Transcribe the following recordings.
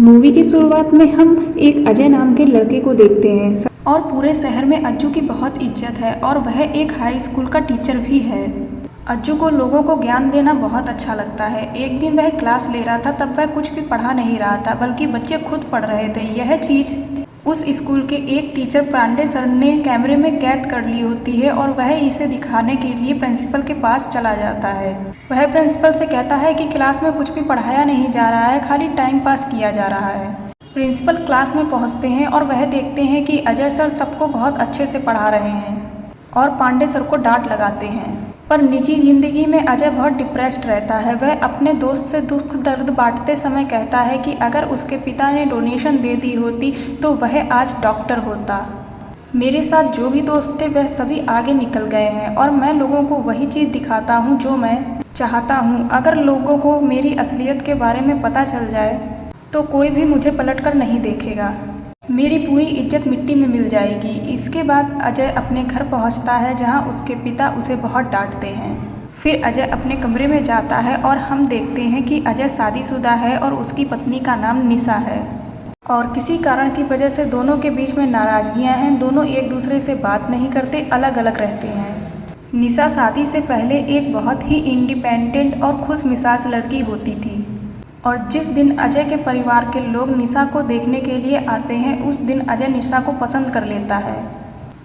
Movie की शुरुआत में हम एक अजय नाम के लड़के को देखते हैं और पूरे शहर में अज्जू की बहुत इज्जत है और वह एक हाई स्कूल का टीचर भी है। अज्जू को लोगों को ज्ञान देना बहुत अच्छा लगता है। एक दिन वह क्लास ले रहा था, तब वह कुछ भी पढ़ा नहीं रहा था बल्कि बच्चे खुद पढ़ रहे थे। यह चीज़ उस स्कूल के एक टीचर पांडे सर ने कैमरे में कैद कर ली होती है और वह इसे दिखाने के लिए प्रिंसिपल के पास चला जाता है। वह प्रिंसिपल से कहता है कि क्लास में कुछ भी पढ़ाया नहीं जा रहा है, खाली टाइम पास किया जा रहा है। प्रिंसिपल क्लास में पहुंचते हैं और वह देखते हैं कि अजय सर सबको बहुत अच्छे से पढ़ा रहे हैं और पांडे सर को डांट लगाते हैं। पर निजी जिंदगी में अजय बहुत डिप्रेस्ड रहता है। वह अपने दोस्त से दुख दर्द बांटते समय कहता है कि अगर उसके पिता ने डोनेशन दे दी होती तो वह आज डॉक्टर होता। मेरे साथ जो भी दोस्त थे वह सभी आगे निकल गए हैं और मैं लोगों को वही चीज़ दिखाता हूँ जो मैं चाहता हूँ। अगर लोगों को मेरी असलियत के बारे में पता चल जाए तो कोई भी मुझे पलट कर नहीं देखेगा। मेरी पूरी इज्जत मिट्टी में मिल जाएगी। इसके बाद अजय अपने घर पहुंचता है जहां उसके पिता उसे बहुत डांटते हैं। फिर अजय अपने कमरे में जाता है और हम देखते हैं कि अजय शादीशुदा है और उसकी पत्नी का नाम निशा है और किसी कारण की वजह से दोनों के बीच में नाराजगियां हैं। दोनों एक दूसरे से बात नहीं करते, अलग अलग रहते हैं। निशा शादी से पहले एक बहुत ही इंडिपेंडेंट और खुश मिजाज लड़की होती थी और जिस दिन अजय के परिवार के लोग निशा को देखने के लिए आते हैं उस दिन अजय निशा को पसंद कर लेता है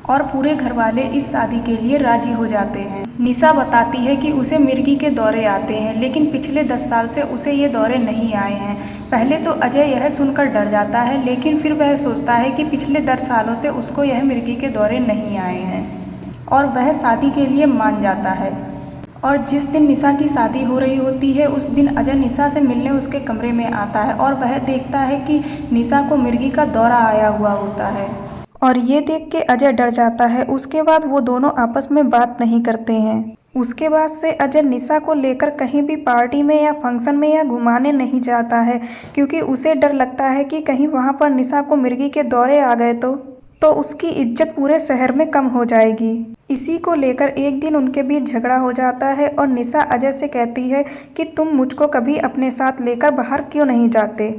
और पूरे घर वाले इस शादी के लिए राजी हो जाते हैं। निशा बताती है कि उसे मिर्गी के दौरे आते हैं, लेकिन पिछले 10 साल से उसे ये दौरे नहीं आए हैं। पहले तो अजय यह सुनकर डर जाता है, लेकिन फिर वह सोचता है कि पिछले 10 सालों से उसको यह मिर्गी के दौरे नहीं आए हैं और वह शादी के लिए मान जाता है। और जिस दिन निशा की शादी हो रही होती है उस दिन अजय निशा से मिलने उसके कमरे में आता है और वह देखता है कि निशा को मिर्गी का दौरा आया हुआ होता है और ये देख के अजय डर जाता है। उसके बाद वो दोनों आपस में बात नहीं करते हैं। उसके बाद से अजय निशा को लेकर कहीं भी पार्टी में या फंक्शन में या घुमाने नहीं जाता है, क्योंकि उसे डर लगता है कि कहीं वहाँ पर निशा को मिर्गी के दौरे आ गए तो उसकी इज्जत पूरे शहर में कम हो जाएगी। इसी को लेकर एक दिन उनके बीच झगड़ा हो जाता है और निशा अजय से कहती है कि तुम मुझको कभी अपने साथ लेकर बाहर क्यों नहीं जाते।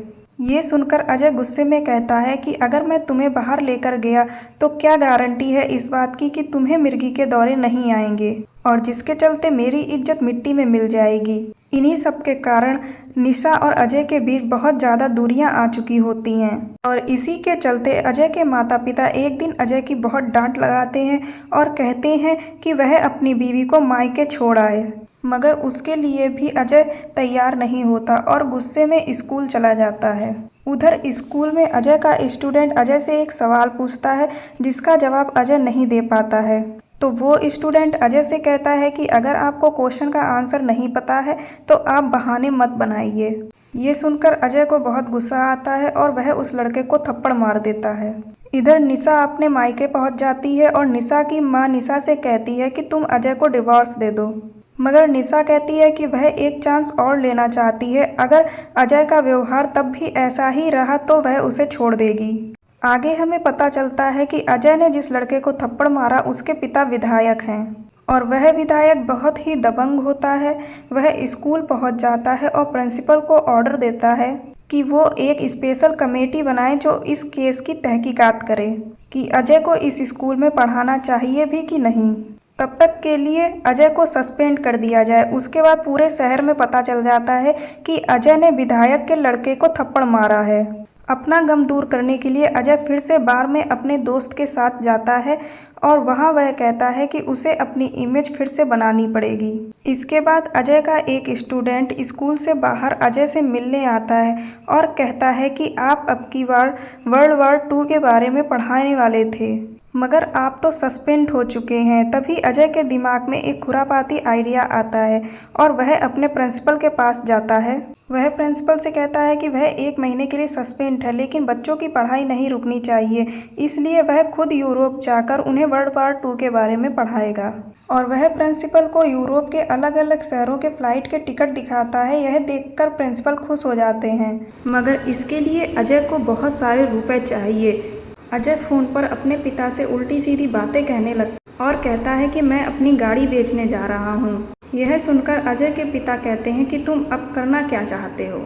ये सुनकर अजय गुस्से में कहता है कि अगर मैं तुम्हें बाहर लेकर गया तो क्या गारंटी है इस बात की कि तुम्हें मिर्गी के दौरे नहीं आएंगे और जिसके चलते मेरी इज्जत मिट्टी में मिल जाएगी। इन्हीं सब के कारण निशा और अजय के बीच बहुत ज़्यादा दूरियां आ चुकी होती हैं और इसी के चलते अजय के माता पिता एक दिन अजय की बहुत डांट लगाते हैं और कहते हैं कि वह अपनी बीवी को मायके छोड़ आए, मगर उसके लिए भी अजय तैयार नहीं होता और गुस्से में स्कूल चला जाता है। उधर स्कूल में अजय का स्टूडेंट अजय से एक सवाल पूछता है जिसका जवाब अजय नहीं दे पाता है, तो वो स्टूडेंट अजय से कहता है कि अगर आपको क्वेश्चन का आंसर नहीं पता है तो आप बहाने मत बनाइए। ये सुनकर अजय को बहुत गुस्सा आता है और वह उस लड़के को थप्पड़ मार देता है। इधर निशा अपने मायके पहुंच जाती है और निशा की मां निशा से कहती है कि तुम अजय को डिवोर्स दे दो, मगर निशा कहती है कि वह एक चांस और लेना चाहती है। अगर अजय का व्यवहार तब भी ऐसा ही रहा तो वह उसे छोड़ देगी। आगे हमें पता चलता है कि अजय ने जिस लड़के को थप्पड़ मारा उसके पिता विधायक हैं और वह विधायक बहुत ही दबंग होता है। वह स्कूल पहुंच जाता है और प्रिंसिपल को ऑर्डर देता है कि वो एक स्पेशल कमेटी बनाए जो इस केस की तहकीकात करे कि अजय को इस स्कूल में पढ़ाना चाहिए भी कि नहीं। तब तक के लिए अजय को सस्पेंड कर दिया जाए। उसके बाद पूरे शहर में पता चल जाता है कि अजय ने विधायक के लड़के को थप्पड़ मारा है। अपना गम दूर करने के लिए अजय फिर से बार में अपने दोस्त के साथ जाता है और वहां वह कहता है कि उसे अपनी इमेज फिर से बनानी पड़ेगी। इसके बाद अजय का एक स्टूडेंट स्कूल से बाहर अजय से मिलने आता है और कहता है कि आप अब की बार वर्ल्ड वॉर 2 के बारे में पढ़ाने वाले थे, मगर आप तो सस्पेंड हो चुके हैं। तभी अजय के दिमाग में एक खुरापाती आइडिया आता है और वह अपने प्रिंसिपल के पास जाता है। वह प्रिंसिपल से कहता है कि वह 1 महीने के लिए सस्पेंड है, लेकिन बच्चों की पढ़ाई नहीं रुकनी चाहिए, इसलिए वह खुद यूरोप जाकर उन्हें वर्ल्ड वॉर 2 के बारे में पढ़ाएगा। और वह प्रिंसिपल को यूरोप के अलग अलग शहरों के फ्लाइट के टिकट दिखाता है। यह देखकर प्रिंसिपल खुश हो जाते हैं, मगर इसके लिए अजय को बहुत सारे रुपए चाहिए। अजय फ़ोन पर अपने पिता से उल्टी सीधी बातें कहने लगता और कहता है कि मैं अपनी गाड़ी बेचने जा रहा हूँ। यह सुनकर अजय के पिता कहते हैं कि तुम अब करना क्या चाहते हो।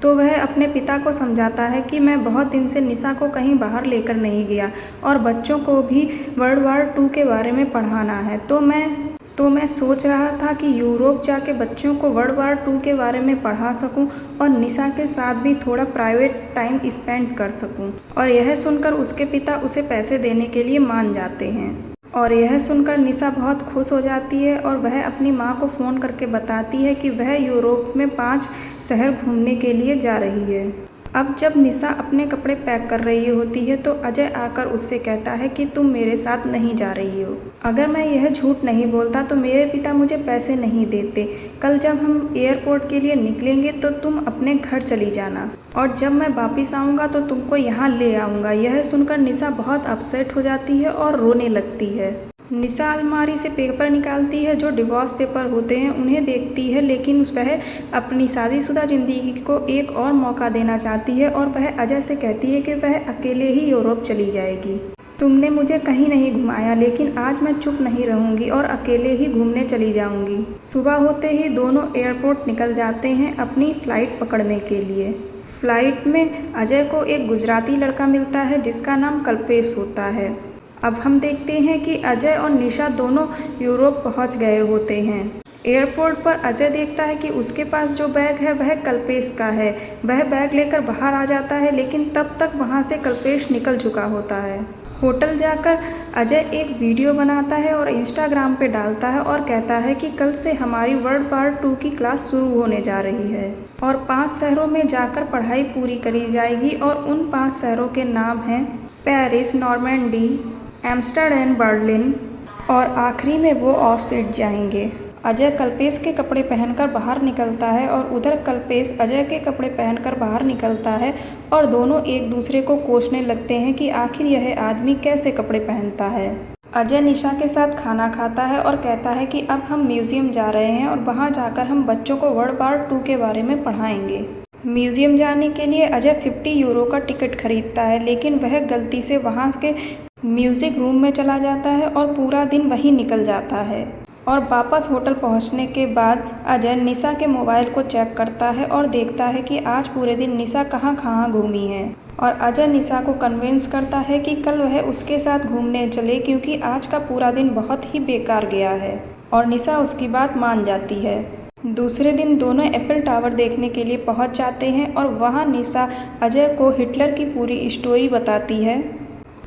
तो वह अपने पिता को समझाता है कि मैं बहुत दिन से निशा को कहीं बाहर लेकर नहीं गया और बच्चों को भी वर्ल्ड वार 2 के बारे में पढ़ाना है। तो मैं सोच रहा था कि यूरोप जाके बच्चों को वर्ल्ड वार 2 के बारे में पढ़ा सकूं और निशा के साथ भी थोड़ा प्राइवेट टाइम स्पेंड कर सकूं। और यह सुनकर उसके पिता उसे पैसे देने के लिए मान जाते हैं। और यह सुनकर निशा बहुत खुश हो जाती है और वह अपनी माँ को फ़ोन करके बताती है कि वह यूरोप में 5 शहर घूमने के लिए जा रही है। अब जब निशा अपने कपड़े पैक कर रही होती है तो अजय आकर उससे कहता है कि तुम मेरे साथ नहीं जा रही हो। अगर मैं यह झूठ नहीं बोलता तो मेरे पिता मुझे पैसे नहीं देते। कल जब हम एयरपोर्ट के लिए निकलेंगे तो तुम अपने घर चली जाना और जब मैं वापस आऊँगा तो तुमको यहाँ ले आऊँगा। यह सुनकर निशा बहुत अपसेट हो जाती है और रोने लगती है। निशा अलमारी से पेपर निकालती है जो डिवोर्स पेपर होते हैं, उन्हें देखती है, लेकिन वह अपनी शादीशुदा ज़िंदगी को एक और मौका देना चाहती है और वह अजय से कहती है कि वह अकेले ही यूरोप चली जाएगी। तुमने मुझे कहीं नहीं घुमाया, लेकिन आज मैं चुप नहीं रहूंगी और अकेले ही घूमने चली जाऊंगी। सुबह होते ही दोनों एयरपोर्ट निकल जाते हैं अपनी फ़्लाइट पकड़ने के लिए। फ़्लाइट में अजय को एक गुजराती लड़का मिलता है जिसका नाम कल्पेश होता है। अब हम देखते हैं कि अजय और निशा दोनों यूरोप पहुंच गए होते हैं। एयरपोर्ट पर अजय देखता है कि उसके पास जो बैग है वह कल्पेश का है। वह बैग लेकर बाहर आ जाता है, लेकिन तब तक वहां से कल्पेश निकल चुका होता है। होटल जाकर अजय एक वीडियो बनाता है और इंस्टाग्राम पे डालता है और कहता है कि कल से हमारी वर्ल्ड वार 2 की क्लास शुरू होने जा रही है और 5 शहरों में जाकर पढ़ाई पूरी करी जाएगी और उन 5 शहरों के नाम हैं पेरिस, नॉर्मैंडी, एम्स्टर्डम, बर्लिन और आखिरी में वो ऑफसेट जाएंगे। अजय कल्पेश के कपड़े पहनकर बाहर निकलता है और उधर कल्पेश अजय के कपड़े पहनकर बाहर निकलता है और दोनों एक दूसरे को कोसने लगते हैं कि आखिर यह आदमी कैसे कपड़े पहनता है। अजय निशा के साथ खाना खाता है और कहता है कि अब हम म्यूज़ियम जा रहे हैं और वहां जाकर हम बच्चों को वर्ल्ड वार 2 के बारे में पढ़ाएंगे। म्यूज़ियम जाने के लिए अजय 50 यूरो का टिकट खरीदता है, लेकिन वह गलती से वहां के म्यूज़िक रूम में चला जाता है और पूरा दिन वहीं निकल जाता है। और वापस होटल पहुंचने के बाद अजय निशा के मोबाइल को चेक करता है और देखता है कि आज पूरे दिन निशा कहाँ कहाँ घूमी है। और अजय निशा को कन्विंस करता है कि कल वह उसके साथ घूमने चले क्योंकि आज का पूरा दिन बहुत ही बेकार गया है और निशा उसकी बात मान जाती है। दूसरे दिन दोनों एफिल टावर देखने के लिए पहुंच जाते हैं और वहां निशा अजय को हिटलर की पूरी स्टोरी बताती है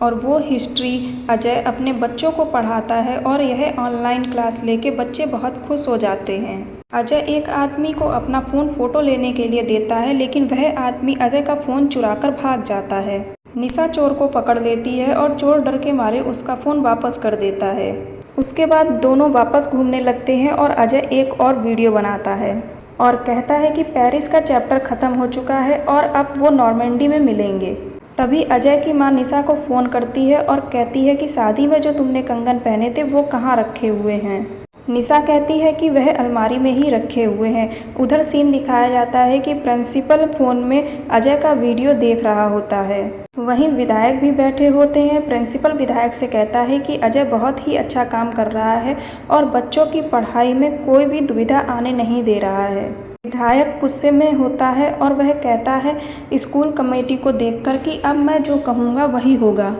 और वो हिस्ट्री अजय अपने बच्चों को पढ़ाता है और यह ऑनलाइन क्लास लेके बच्चे बहुत खुश हो जाते हैं। अजय एक आदमी को अपना फ़ोन फ़ोटो लेने के लिए देता है, लेकिन वह आदमी अजय का फ़ोन चुराकर भाग जाता है। निशा चोर को पकड़ लेती है और चोर डर के मारे उसका फ़ोन वापस कर देता है। उसके बाद दोनों वापस घूमने लगते हैं और अजय एक और वीडियो बनाता है और कहता है कि पेरिस का चैप्टर ख़त्म हो चुका है और अब वो नॉर्मैंडी में मिलेंगे। तभी अजय की मां निशा को फ़ोन करती है और कहती है कि शादी में जो तुमने कंगन पहने थे वो कहाँ रखे हुए हैं। निशा कहती है कि वह अलमारी में ही रखे हुए हैं। उधर सीन दिखाया जाता है कि प्रिंसिपल फ़ोन में अजय का वीडियो देख रहा होता है। वहीं विधायक भी बैठे होते हैं। प्रिंसिपल विधायक से कहता है कि अजय बहुत ही अच्छा काम कर रहा है और बच्चों की पढ़ाई में कोई भी दुविधा आने नहीं दे रहा है। विधायक गुस्से में होता है और वह कहता है स्कूल कमेटी को देखकर कि अब मैं जो कहूँगा वही होगा।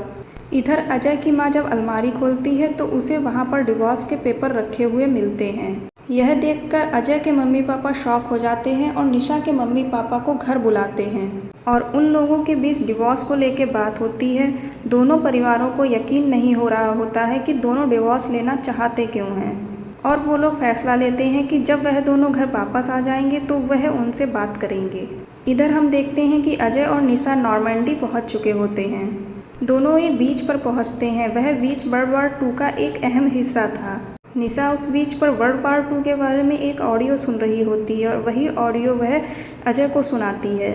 इधर अजय की मां जब अलमारी खोलती है तो उसे वहां पर डिवोर्स के पेपर रखे हुए मिलते हैं। यह देखकर अजय के मम्मी पापा शॉक हो जाते हैं और निशा के मम्मी पापा को घर बुलाते हैं और उन लोगों के बीच डिवोर्स को लेकर बात होती है। दोनों परिवारों को यकीन नहीं हो रहा होता है कि दोनों डिवोर्स लेना चाहते क्यों हैं और वो लोग फैसला लेते हैं कि जब वह दोनों घर वापस आ जाएंगे तो वह उनसे बात करेंगे। इधर हम देखते हैं कि अजय और निशा नॉर्मैंडी पहुंच चुके होते हैं। दोनों एक बीच पर पहुंचते हैं। वह बीच वर्ल्ड वार 2 का एक अहम हिस्सा था। निशा उस बीच पर वर्ल्ड वार 2 के बारे में एक ऑडियो सुन रही होती है और वही ऑडियो वह अजय को सुनाती है।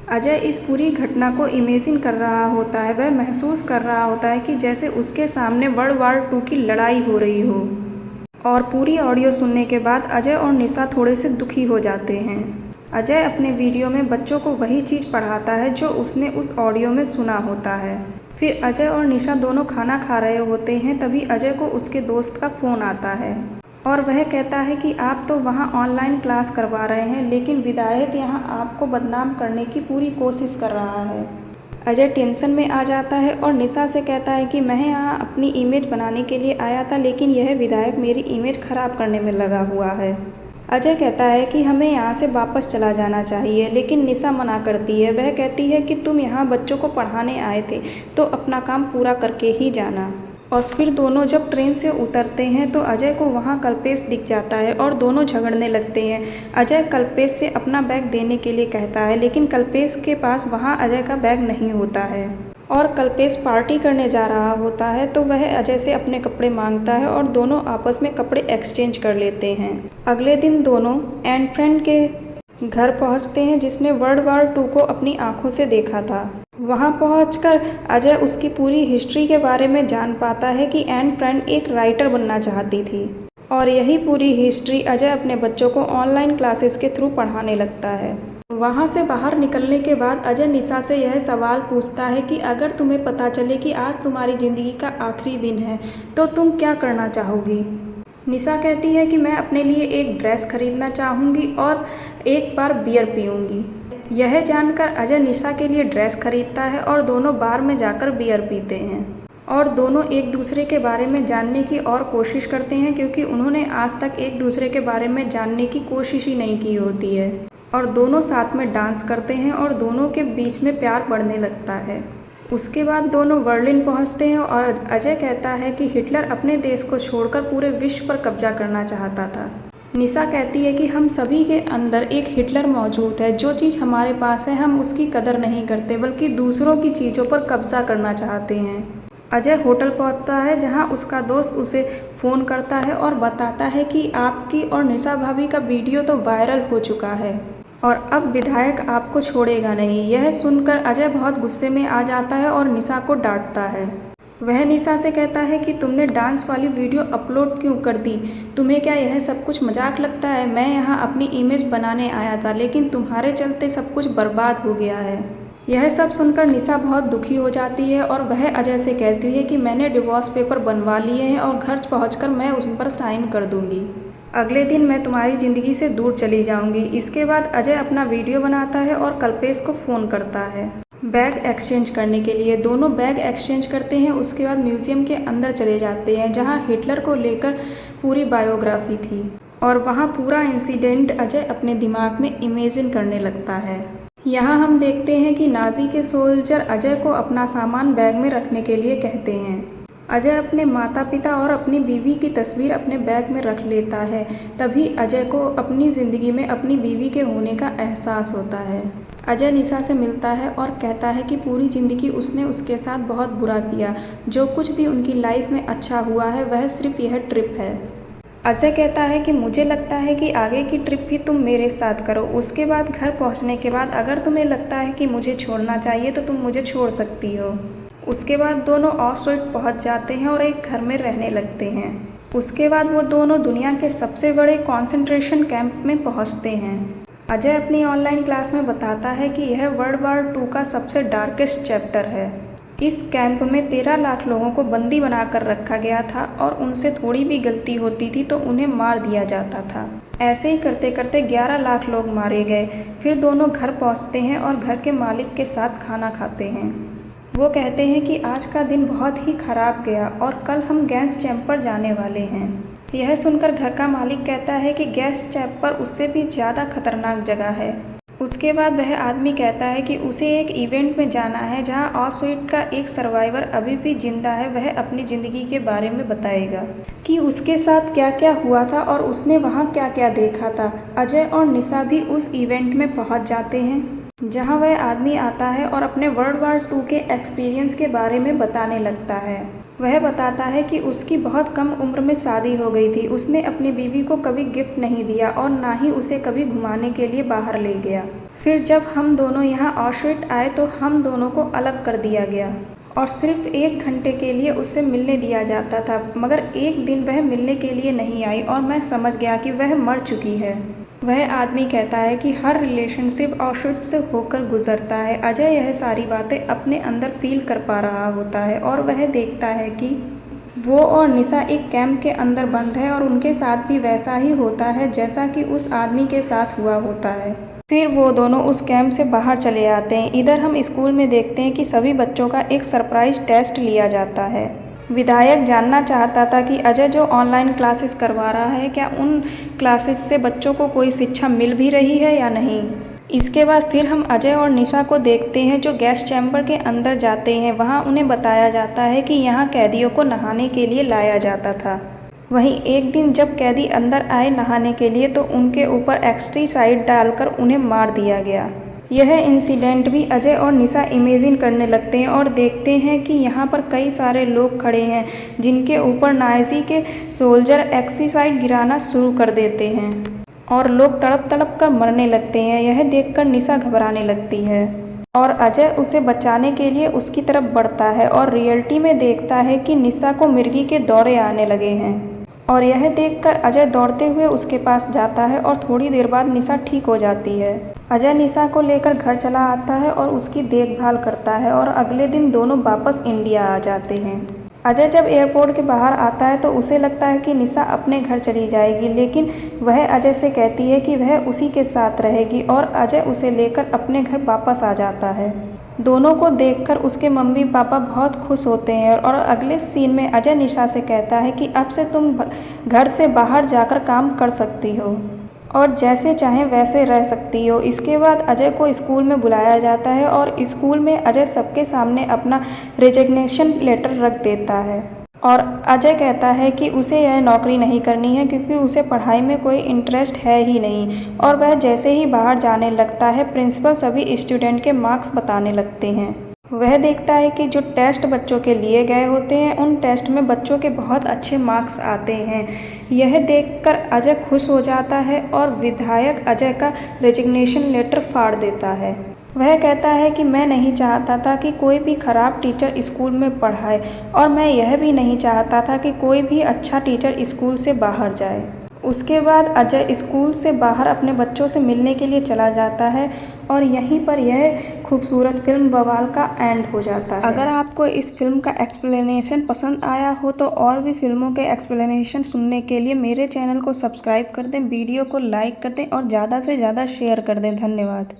अजय इस पूरी घटना को इमेजिन कर रहा होता है। वह महसूस कर रहा होता है कि जैसे उसके सामने वर्ल्ड वार 2 की लड़ाई हो रही हो। और पूरी ऑडियो सुनने के बाद अजय और निशा थोड़े से दुखी हो जाते हैं। अजय अपने वीडियो में बच्चों को वही चीज़ पढ़ाता है जो उसने उस ऑडियो में सुना होता है। फिर अजय और निशा दोनों खाना खा रहे होते हैं। तभी अजय को उसके दोस्त का फ़ोन आता है और वह कहता है कि आप तो वहाँ ऑनलाइन क्लास करवा रहे हैं, लेकिन विधायक यहाँ आपको बदनाम करने की पूरी कोशिश कर रहा है। अजय टेंशन में आ जाता है और निशा से कहता है कि मैं यहाँ अपनी इमेज बनाने के लिए आया था, लेकिन यह विधायक मेरी इमेज खराब करने में लगा हुआ है। अजय कहता है कि हमें यहाँ से वापस चला जाना चाहिए, लेकिन निशा मना करती है। वह कहती है कि तुम यहाँ बच्चों को पढ़ाने आए थे तो अपना काम पूरा करके ही जाना। और फिर दोनों जब ट्रेन से उतरते हैं तो अजय को वहाँ कल्पेश दिख जाता है और दोनों झगड़ने लगते हैं। अजय कल्पेश से अपना बैग देने के लिए कहता है, लेकिन कल्पेश के पास वहाँ अजय का बैग नहीं होता है और कल्पेश पार्टी करने जा रहा होता है तो वह अजय से अपने कपड़े मांगता है और दोनों आपस में कपड़े एक्सचेंज कर लेते हैं। अगले दिन दोनों एन फ्रेंड के घर पहुंचते हैं, जिसने वर्ल्ड वॉर 2 को अपनी आंखों से देखा था। वहां पहुंचकर अजय उसकी पूरी हिस्ट्री के बारे में जान पाता है कि एन फ्रेंड एक राइटर बनना चाहती थी और यही पूरी हिस्ट्री अजय अपने बच्चों को ऑनलाइन क्लासेस के थ्रू पढ़ाने लगता है। वहां से बाहर निकलने के बाद अजय निशा से यह सवाल पूछता है कि अगर तुम्हें पता चले कि आज तुम्हारी ज़िंदगी का आखिरी दिन है तो तुम क्या करना चाहोगी। निशा कहती है कि मैं अपने लिए एक ड्रेस खरीदना चाहूँगी और एक बार बियर पीऊँगी। यह जानकर अजय निशा के लिए ड्रेस खरीदता है और दोनों बार में जाकर बियर पीते हैं और दोनों एक दूसरे के बारे में जानने की और कोशिश करते हैं, क्योंकि उन्होंने आज तक एक दूसरे के बारे में जानने की कोशिश ही नहीं की होती है। और दोनों साथ में डांस करते हैं और दोनों के बीच में प्यार बढ़ने लगता है। उसके बाद दोनों बर्लिन पहुंचते हैं और अजय कहता है कि हिटलर अपने देश को छोड़कर पूरे विश्व पर कब्जा करना चाहता था। निशा कहती है कि हम सभी के अंदर एक हिटलर मौजूद है, जो चीज़ हमारे पास है हम उसकी कदर नहीं करते बल्कि दूसरों की चीज़ों पर कब्जा करना चाहते हैं। अजय होटल पहुंचता है जहां उसका दोस्त उसे फ़ोन करता है और बताता है कि आपकी और निशा भाभी का वीडियो तो वायरल हो चुका है और अब विधायक आपको छोड़ेगा नहीं। यह सुनकर अजय बहुत गुस्से में आ जाता है और निशा को डांटता है। वह निशा से कहता है कि तुमने डांस वाली वीडियो अपलोड क्यों कर दी, तुम्हें क्या यह सब कुछ मजाक लगता है। मैं यहाँ अपनी इमेज बनाने आया था, लेकिन तुम्हारे चलते सब कुछ बर्बाद हो गया है। यह सब सुनकर निशा बहुत दुखी हो जाती है और वह अजय से कहती है कि मैंने डिवोर्स पेपर बनवा लिए हैं और घर पहुँचकर मैं उस पर साइन कर दूँगी। अगले दिन मैं तुम्हारी ज़िंदगी से दूर चली जाऊंगी। इसके बाद अजय अपना वीडियो बनाता है और कल्पेश को फ़ोन करता है बैग एक्सचेंज करने के लिए। दोनों बैग एक्सचेंज करते हैं। उसके बाद म्यूज़ियम के अंदर चले जाते हैं जहां हिटलर को लेकर पूरी बायोग्राफी थी और वहां पूरा इंसिडेंट अजय अपने दिमाग में इमेजिन करने लगता है। यहाँ हम देखते हैं कि नाजी के सोल्जर अजय को अपना सामान बैग में रखने के लिए कहते हैं। अजय अपने माता पिता और अपनी बीवी की तस्वीर अपने बैग में रख लेता है। तभी अजय को अपनी ज़िंदगी में अपनी बीवी के होने का एहसास होता है। अजय निशा से मिलता है और कहता है कि पूरी ज़िंदगी उसने उसके साथ बहुत बुरा किया, जो कुछ भी उनकी लाइफ में अच्छा हुआ है वह सिर्फ यह ट्रिप है। अजय कहता है कि मुझे लगता है कि आगे की ट्रिप भी तुम मेरे साथ करो। उसके बाद घर पहुंचने के बाद अगर तुम्हें लगता है कि मुझे छोड़ना चाहिए तो तुम मुझे छोड़ सकती हो। उसके बाद दोनों ऑस्ट्रिच पहुंच जाते हैं और एक घर में रहने लगते हैं। उसके बाद वो दोनों दुनिया के सबसे बड़े कंसंट्रेशन कैंप में पहुंचते हैं। अजय अपनी ऑनलाइन क्लास में बताता है कि यह वर्ल्ड वॉर 2 का सबसे डार्केस्ट चैप्टर है। इस कैंप में 13 लाख लोगों को बंदी बनाकर रखा गया था और उनसे थोड़ी भी गलती होती थी तो उन्हें मार दिया जाता था। ऐसे ही करते करते 11 लाख लोग मारे गए। फिर दोनों घर पहुंचते हैं और घर के मालिक के साथ खाना खाते हैं। वो कहते हैं कि आज का दिन बहुत ही खराब गया और कल हम गैस चैम्बर जाने वाले हैं। यह सुनकर घर का मालिक कहता है कि गैस चैम्बर उससे भी ज़्यादा खतरनाक जगह है। उसके बाद वह आदमी कहता है कि उसे एक इवेंट में जाना है जहां ऑस्ट्रिच का एक सर्वाइवर अभी भी जिंदा है। वह अपनी ज़िंदगी के बारे में बताएगा कि उसके साथ क्या क्या हुआ था और उसने वहां क्या क्या देखा था। अजय और निशा भी उस इवेंट में पहुंच जाते हैं जहां वह आदमी आता है और अपने वर्ल्ड वॉर 2 के एक्सपीरियंस के बारे में बताने लगता है। वह बताता है कि उसकी बहुत कम उम्र में शादी हो गई थी। उसने अपनी बीवी को कभी गिफ्ट नहीं दिया और ना ही उसे कभी घुमाने के लिए बाहर ले गया। फिर जब हम दोनों यहाँ ऑस्ट्रिच आए तो हम दोनों को अलग कर दिया गया और सिर्फ 1 घंटे के लिए उससे मिलने दिया जाता था, मगर एक दिन वह मिलने के लिए नहीं आई और मैं समझ गया कि वह मर चुकी है। वह आदमी कहता है कि हर रिलेशनशिप ऑस्ट्रिच से होकर गुजरता है। अजय यह सारी बातें अपने अंदर फील कर पा रहा होता है और वह देखता है कि वो और निशा एक कैंप के अंदर बंद है और उनके साथ भी वैसा ही होता है जैसा कि उस आदमी के साथ हुआ होता है। फिर वो दोनों उस कैंप से बाहर चले आते हैं। इधर हम स्कूल में देखते हैं कि सभी बच्चों का एक सरप्राइज टेस्ट लिया जाता है। विधायक जानना चाहता था कि अजय जो ऑनलाइन क्लासेस करवा रहा है, क्या उन क्लासेस से बच्चों को कोई शिक्षा मिल भी रही है या नहीं। इसके बाद फिर हम अजय और निशा को देखते हैं जो गैस चैम्बर के अंदर जाते हैं। वहाँ उन्हें बताया जाता है कि यहाँ कैदियों को नहाने के लिए लाया जाता था। वहीं एक दिन जब कैदी अंदर आए नहाने के लिए तो उनके ऊपर एक्सटीसाइड डालकर उन्हें मार दिया गया। यह इंसिडेंट भी अजय और निशा इमेजिन करने लगते हैं और देखते हैं कि यहाँ पर कई सारे लोग खड़े हैं जिनके ऊपर नाज़ी के सोल्जर एक्सटीसाइड गिराना शुरू कर देते हैं और लोग तड़प तड़प कर मरने लगते हैं। यह देखकर निशा घबराने लगती है और अजय उसे बचाने के लिए उसकी तरफ बढ़ता है और रियलिटी में देखता है कि निशा को मिर्गी के दौरे आने लगे हैं और यह देखकर अजय दौड़ते हुए उसके पास जाता है और थोड़ी देर बाद निशा ठीक हो जाती है। अजय निशा को लेकर घर चला आता है और उसकी देखभाल करता है और अगले दिन दोनों वापस इंडिया आ जाते हैं। अजय जब एयरपोर्ट के बाहर आता है तो उसे लगता है कि निशा अपने घर चली जाएगी, लेकिन वह अजय से कहती है कि वह उसी के साथ रहेगी और अजय उसे लेकर अपने घर वापस आ जाता है। दोनों को देखकर उसके मम्मी पापा बहुत खुश होते हैं और अगले सीन में अजय निशा से कहता है कि अब से तुम घर से बाहर जाकर काम कर सकती हो और जैसे चाहें वैसे रह सकती हो। इसके बाद अजय को स्कूल में बुलाया जाता है और स्कूल में अजय सबके सामने अपना रेजिग्नेशन लेटर रख देता है और अजय कहता है कि उसे यह नौकरी नहीं करनी है क्योंकि उसे पढ़ाई में कोई इंटरेस्ट है ही नहीं। और वह जैसे ही बाहर जाने लगता है प्रिंसिपल सभी स्टूडेंट के मार्क्स बताने लगते हैं। वह देखता है कि जो टेस्ट बच्चों के लिए गए होते हैं उन टेस्ट में बच्चों के बहुत अच्छे मार्क्स आते हैं। यह देखकर अजय खुश हो जाता है और विधायक अजय का रेजिग्नेशन लेटर फाड़ देता है। वह कहता है कि मैं नहीं चाहता था कि कोई भी ख़राब टीचर स्कूल में पढ़ाए और मैं यह भी नहीं चाहता था कि कोई भी अच्छा टीचर स्कूल से बाहर जाए। उसके बाद अजय स्कूल से बाहर अपने बच्चों से मिलने के लिए चला जाता है और यहीं पर यह खूबसूरत फिल्म बवाल का एंड हो जाता है। अगर आपको इस फिल्म का एक्सप्लेनेशन पसंद आया हो तो और भी फिल्मों के एक्सप्लेनेशन सुनने के लिए मेरे चैनल को सब्सक्राइब कर दें, वीडियो को लाइक कर दें और ज़्यादा से ज़्यादा शेयर कर दें। धन्यवाद।